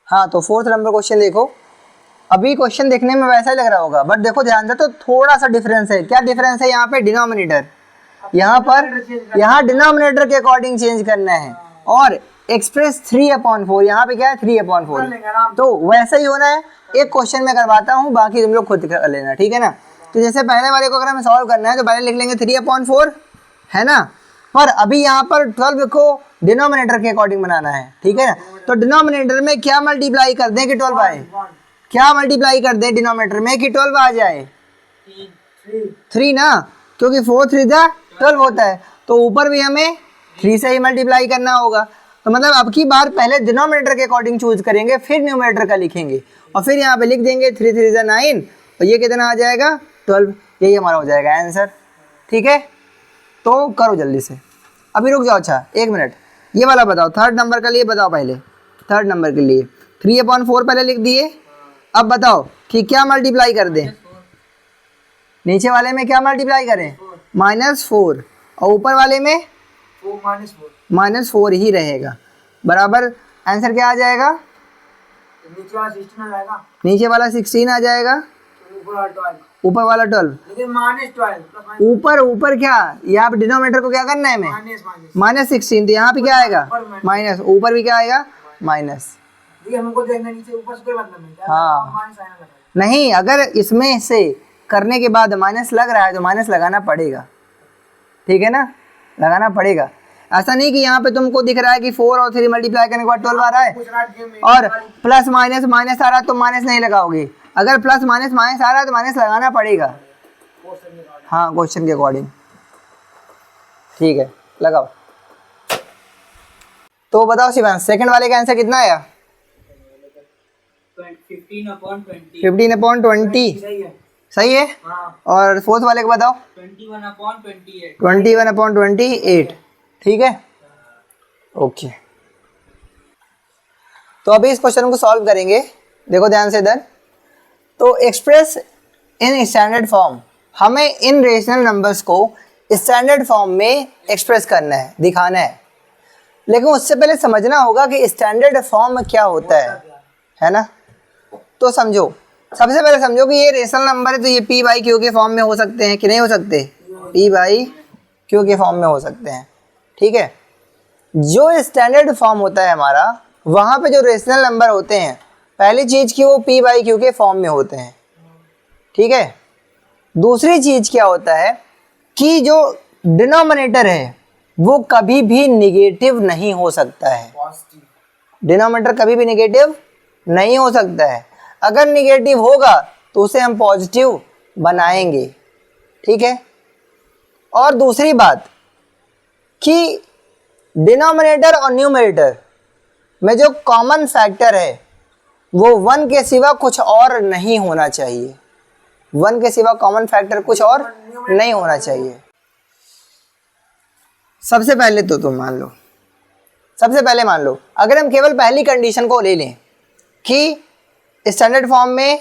हाँ, तो fourth number question देखो। अभी क्वेश्चन देखने में वैसा ही लग रहा होगा, बट देखो ध्यान से तो थोड़ा सा डिफरेंस है। क्या डिफरेंस है? यहाँ पे डिनोमिनेटर, यहाँ डिनोमिनेटर के अकॉर्डिंग चेंज करना है, और एक्सप्रेस 3/4, यहाँ पे क्या है 3/4, तो वैसा ही होना है। एक क्वेश्चन में करवाता हूँ, बाकी तुम लोग खुद कर लेना, ठीक है ना। तो जैसे पहले वाले को अगर हमें सॉल्व करना है तो पहले लिख लेंगे 3/4, है ना। पर अभी यहाँ पर 12 को डिनोमिनेटर के अकॉर्डिंग बनाना है, ठीक है ना। तो डिनोमिनेटर में क्या मल्टीप्लाई कर दें कि 12 आए? क्या मल्टीप्लाई कर दें डिनोमिनेटर में कि 12 आ जाए? 3 ना, क्योंकि 4 3 12 होता है, तो ऊपर भी हमें 3 से ही मल्टीप्लाई करना होगा। तो मतलब अब की बार पहले डिनोमिनेटर के अकॉर्डिंग चूज करेंगे, फिर न्यूमरेटर का लिखेंगे, और फिर यहाँ पे लिख देंगे 3 3 9, और ये कितना आ जाएगा 12, यही हमारा हो जाएगा आंसर, ठीक है। तो करो जल्दी से, अभी रुक जाओ। अच्छा 1 मिनट, ये वाला बताओ, थर्ड नंबर के लिए बताओ। पहले थर्ड नंबर के लिए 3/4 पहले लिख दिए, अब बताओ कि क्या मल्टीप्लाई कर दें? नीचे वाले में क्या मल्टीप्लाई करें? -4, और ऊपर वाले में -4 ही रहेगा, बराबर। आंसर क्या आ जाएगा? नीचे वाला 16 आ जाएगा, ऊपर वाला 12। ऊपर क्या, यहाँ पे डिनोमिनेटर को क्या करना है हमें? -16, तो यहाँ पे क्या आएगा? माइनस, ऊपर भी क्या आएगा? माइनस। हमको देखना नीचे ऊपर से कोई मतलब नहीं। हाँ नहीं, अगर इसमें से करने के बाद माइनस लग रहा है तो माइनस लगाना पड़ेगा, ठीक है ना, लगाना पड़ेगा। ऐसा नहीं कि यहाँ पे तुमको दिख रहा है कि 4 और 3 मल्टीप्लाई करने के बाद 12 आ रहा है, और प्लस माइनस माइनस आ रहा है तो माइनस नहीं लगाओगे। अगर प्लस माइनस माइनस आ रहा है तो माइनस लगाना पड़ेगा, हाँ, क्वेश्चन के अकॉर्डिंग, ठीक है, लगाओ। तो बताओ शिवांश, सेकंड वाले का आंसर कितना आया? 15/20 सही है। और फोर्थ वाले को बताओ? 21/28, ठीक है, ओके। तो अभी इस क्वेश्चन को सॉल्व करेंगे, देखो ध्यान से इधर। तो एक्सप्रेस इन स्टैंडर्ड फॉर्म, हमें इन रेशनल नंबर्स को स्टैंडर्ड फॉर्म में एक्सप्रेस करना है, दिखाना है। लेकिन उससे पहले समझना होगा कि स्टैंडर्ड फॉर्म क्या होता है ना। तो समझो, सबसे पहले समझो कि ये रेशनल नंबर है, तो ये p/q के फॉर्म में हो सकते हैं कि नहीं हो सकते? p/q के फॉर्म में हो सकते हैं, ठीक है। जो स्टैंडर्ड फॉर्म होता है हमारा, वहाँ पे जो रेशनल नंबर होते हैं, पहली चीज़ कि वो p/q के फॉर्म में होते हैं, ठीक है। दूसरी चीज़ क्या होता है कि जो डिनोमिनेटर है वो कभी भी निगेटिव नहीं हो सकता है। डिनोमिनेटर कभी भी निगेटिव नहीं हो सकता है। अगर निगेटिव होगा तो उसे हम पॉजिटिव बनाएंगे, ठीक है। और दूसरी बात कि डिनोमिनेटर और न्यूमरेटर में जो कॉमन फैक्टर है वो 1 के सिवा कुछ और नहीं होना चाहिए। 1 के सिवा कॉमन फैक्टर कुछ और नहीं होना चाहिए। सबसे पहले तो तुम मान लो, सबसे पहले मान लो, अगर हम केवल पहली कंडीशन को ले लें कि स्टैंडर्ड फॉर्म में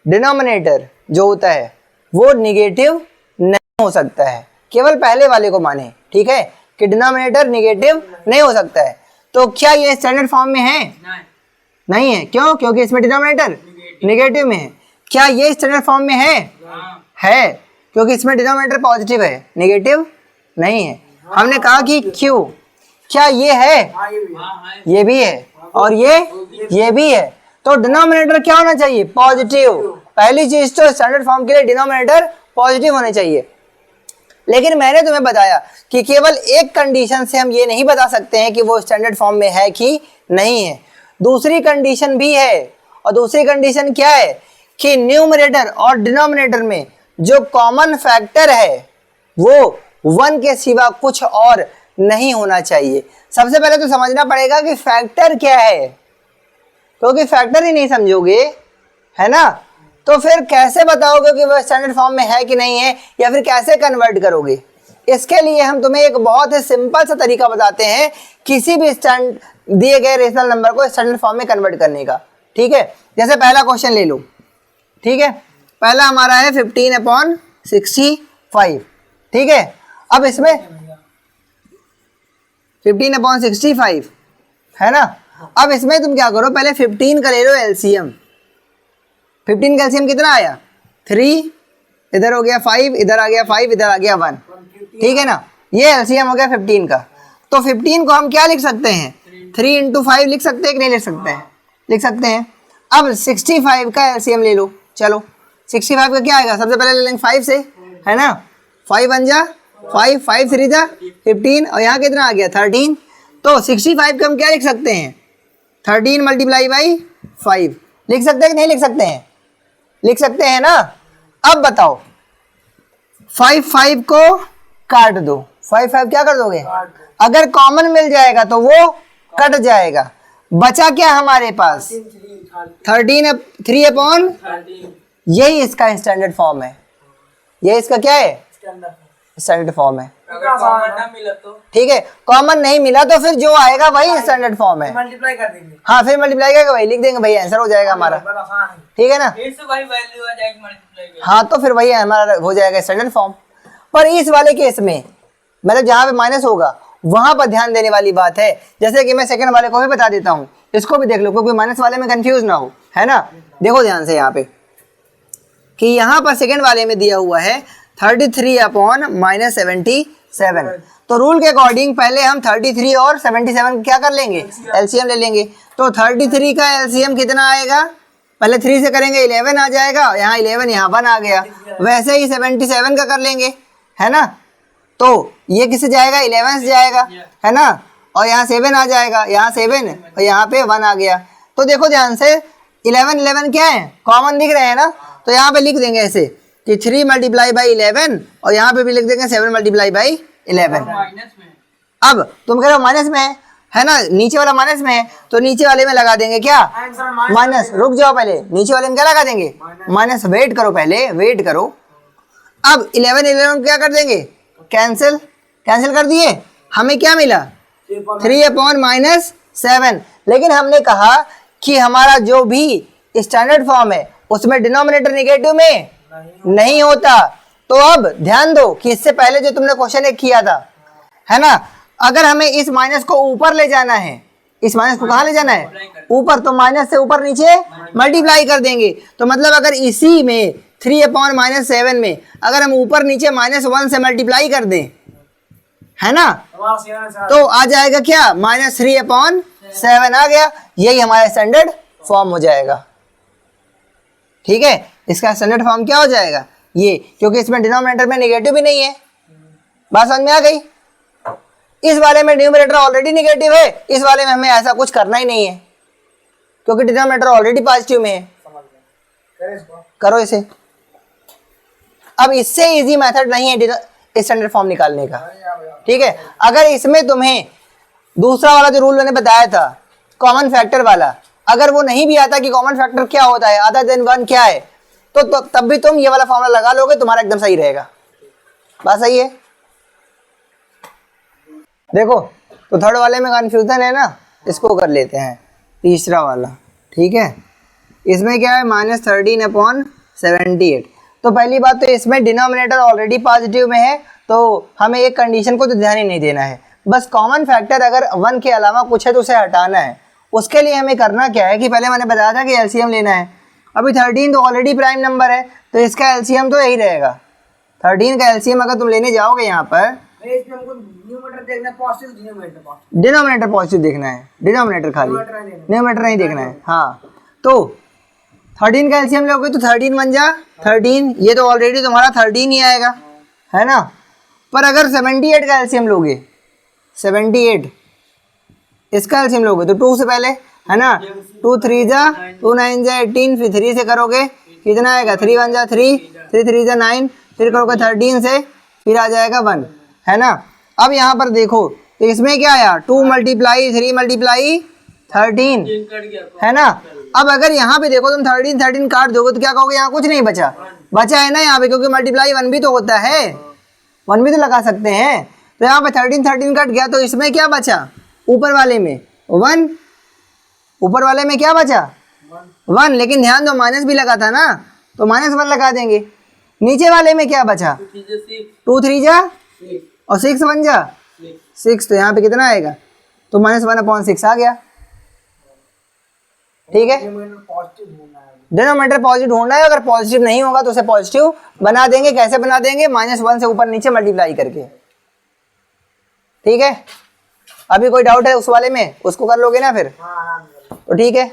डिनोमिनेटर जो होता है वो निगेटिव नहीं हो सकता है, केवल पहले वाले को माने, ठीक है, कि डिनोमिनेटर निगेटिव नहीं हो सकता है, तो क्या ये स्टैंडर्ड फॉर्म में है? नहीं है। क्यों? क्योंकि इसमें डिनोमिनेटर निगेटिव में है। क्या ये स्टैंडर्ड फॉर्म में है? है, क्योंकि इसमें डिनोमिनेटर पॉजिटिव है, निगेटिव नहीं है। हमने कहा कि क्यों, क्या ये है? ये भी है, और ये भी है, तो डिनोमिनेटर क्या होना चाहिए? पॉजिटिव। पहली चीज तो स्टैंडर्ड फॉर्म के लिए डिनोमिनेटर पॉजिटिव होने चाहिए। लेकिन मैंने तुम्हें बताया कि केवल एक कंडीशन से हम ये नहीं बता सकते हैं कि वो स्टैंडर्ड फॉर्म में है कि नहीं है, दूसरी कंडीशन भी है। और दूसरी कंडीशन क्या है कि न्यूमरेटर और डिनोमिनेटर में जो कॉमन फैक्टर है वो 1 के सिवा कुछ और नहीं होना चाहिए। सबसे पहले तो समझना पड़ेगा कि फैक्टर क्या है, क्योंकि फैक्टर ही नहीं समझोगे, है ना, तो फिर कैसे बताओगे कि वह स्टैंडर्ड फॉर्म में है कि नहीं है, या फिर कैसे कन्वर्ट करोगे। इसके लिए हम तुम्हें एक बहुत ही सिंपल सा तरीका बताते हैं किसी भी दिए गए रेशनल नंबर को स्टैंडर्ड फॉर्म में कन्वर्ट करने का, ठीक है। जैसे पहला क्वेश्चन ले लो, ठीक है, पहला हमारा है 15/65, ठीक है। अब इसमें 15/65 है ना, अब इसमें तुम क्या करो, पहले 15 का ले लो एलसीएम। 15 का एलसीएम कितना आया 3, इधर हो गया 5, इधर आ गया 5, इधर आ गया 1, ठीक है ना। ये एलसीएम हो गया 15 का। तो 15 को हम क्या लिख सकते हैं, 3 × 5 लिख सकते हैं कि नहीं लिख सकते हैं, लिख सकते हैं। अब 65 का एलसीएम ले लो। चलो 65 का क्या आएगा, सबसे पहले ले लेंगे 5 से, है ना। 5 1 जा 5, 5 3 जा 15, और यहाँ कितना आ गया 13। तो 65 का हम क्या लिख सकते हैं, 13 × 5 लिख सकते हैं कि नहीं लिख सकते हैं, लिख सकते हैं ना। अब बताओ 5 5 को काट दो, 5 5 क्या कर दोगे, अगर कॉमन मिल जाएगा तो वो कट जाएगा। बचा क्या हमारे पास 13 3/, यही इसका स्टैंडर्ड फॉर्म है, ये इसका क्या है स्टैंडर्ड फॉर्म है। अगर कॉमन ना मिला तो ठीक है, कॉमन नहीं मिला तो फिर जो आएगा वही स्टैंडर्ड फॉर्म है, मल्टीप्लाई कर देंगे। हाँ फिर मल्टीप्लाई करके वही लिख देंगे, भाई आंसर हो जाएगा हमारा, ठीक है ना। फिर से वही वैल्यू आ जाएगी मल्टीप्लाई करके। हाँ तो फिर वही हमारा हो जाएगा स्टैंडर्ड फॉर्म। पर इस वाले केस में मतलब जहाँ पे माइनस होगा वहां पर ध्यान देने वाली बात है। जैसे कि मैं सेकंड वाले को भी बता देता हूँ, इसको भी देख लो क्योंकि माइनस वाले में कंफ्यूज ना हो, है ना। देखो ध्यान से यहाँ पे कि यहाँ पर सेकंड वाले में दिया हुआ है 33/-77। तो रूल के अकॉर्डिंग पहले हम 33 और 77 क्या कर लेंगे, एलसीएम ले लेंगे। तो 33 का एलसीएम कितना आएगा, पहले 3 से करेंगे 11 आ जाएगा, यहाँ 11 यहाँ 1 आ गया। वैसे ही 77 का कर लेंगे, है ना। तो ये किससे जाएगा 11 से जाएगा, है ना। और यहाँ 7 आ जाएगा, यहाँ 7 और यहाँ पे 1 आ गया। तो देखो ध्यान से 11 11 क्या है, कॉमन दिख रहे हैं ना। तो यहाँ पे लिख देंगे ऐसे कि 3 × 11 और यहाँ पे भी लिख देंगे 7 × 11। माइनस में अब तुम कह रहे हो माइनस में है ना, नीचे वाला माइनस में है तो नीचे वाले में लगा देंगे क्या माइनस। रुक जाओ, पहले नीचे वाले में क्या लगा देंगे माइनस। वेट करो, पहले वेट करो। अब 11 11 क्या कर देंगे, कैंसिल, कैंसिल कर दिए। हमें क्या मिला 3/-7। लेकिन हमने कहा कि हमारा जो भी स्टैंडर्ड फॉर्म है उसमें डिनोमिनेटर नेगेटिव में नहीं होता। तो अब ध्यान दो कि इससे पहले जो तुमने क्वेश्चन एक किया था, है ना, अगर हमें इस माइनस को ऊपर ले जाना है, इस माइनस को कहाँ ले जाना है ऊपर, तो माइनस से ऊपर नीचे मल्टीप्लाई कर देंगे। तो मतलब अगर इसी में 3/-7 में अगर हम ऊपर नीचे -1 से मल्टीप्लाई कर दें, है ना, तो आ जाएगा क्या -3/7 आ गया। यही हमारा स्टैंडर्ड फॉर्म हो जाएगा। ठीक है, इसका स्टैंडर्ड फॉर्म क्या हो जाएगा ये, क्योंकि इसमें डिनोमिनेटर में नेगेटिव भी नहीं है। बात समझ में आ गई। इस वाले में न्यूमरेटर ऑलरेडी नेगेटिव है, इस वाले में हमें ऐसा कुछ करना ही नहीं है क्योंकि डिनोमिनेटर ऑलरेडी पॉजिटिव में है। करो इसे। अब इससे इजी मेथड नहीं है स्टैंडर्ड फॉर्म निकालने का, ठीक है। अगर इसमें तुम्हें दूसरा वाला जो रूल मैंने बताया था कॉमन फैक्टर वाला, अगर वो नहीं भी आता कि कॉमन फैक्टर क्या होता है, अदर देन 1 क्या है, तो तब भी तुम ये वाला फॉर्मूला लगा लोगे, तुम्हारा एकदम सही रहेगा। बात सही है। देखो तो थर्ड वाले में कंफ्यूजन है ना, इसको कर लेते हैं तीसरा वाला, ठीक है। इसमें क्या है -13/78। तो पहली बात तो इसमें डिनोमिनेटर ऑलरेडी पॉजिटिव में है, तो हमें एक कंडीशन को तो ध्यान ही नहीं देना है, बस कॉमन फैक्टर अगर 1 के अलावा कुछ है तो उसे हटाना है। उसके लिए हमें करना क्या है कि पहले मैंने बताया था कि एलसीएम लेना है। अभी 13 तो ऑलरेडी प्राइम नंबर है तो इसका एलसीएम तो यही रहेगा। 13 का एलसीएम अगर तुम लेने जाओगे यहाँ पर, डिनोमिनेटर पॉजिटिव देखना है, डिनोमिनेटर खाली, न्यूमरेटर नहीं देखना है। हाँ, तो 13 का एलसीएम लोगे तो 13 बन जा 13, ये तो ऑलरेडी तुम्हारा 13 ही आएगा, है ना। पर अगर 78 का एलसीएम लोगे, 78 इसका एलसीएम लोगे तो 2 से पहले, है ना, 2 3 जा 2 9 जा 18, फिर 3 से करोगे कितना आएगा 3 1 जा 3 3 3 जा 9, फिर करोगे 13 से, फिर आ जाएगा 1, है ना। अब यहाँ पर देखो तो इसमें क्या आया 2 × 3 × 13, है ना। अब अगर यहाँ पे देखो तुम 13 13 काट दोगे तो क्या कहोगे, यहाँ कुछ नहीं बचा, बचा है ना यहाँ पे, क्योंकि मल्टीप्लाई 1 भी तो होता है, 1 भी तो लगा सकते हैं। तो यहाँ पे 13 13 कट गया, तो इसमें क्या बचा ऊपर वाले में 1, ऊपर वाले में क्या बचा 1, लेकिन ध्यान दो माइनस भी लगा था ना, तो -1 लगा देंगे। नीचे वाले में क्या बचा 2 3 जा और 6 1 जा 6, तो यहाँ पे कितना आएगा, तो -1/6 आ गया। ठीक है, डिनोमिनेटर पॉजिटिव ढूंढना है। अगर पॉजिटिव नहीं होगा तो उसे पॉजिटिव बना देंगे। कैसे बना देंगे? -1 से ऊपर नीचे मल्टीप्लाई करके। ठीक है, अभी कोई डाउट है उस वाले में? उसको कर लोगे ना फिर? तो ठीक है।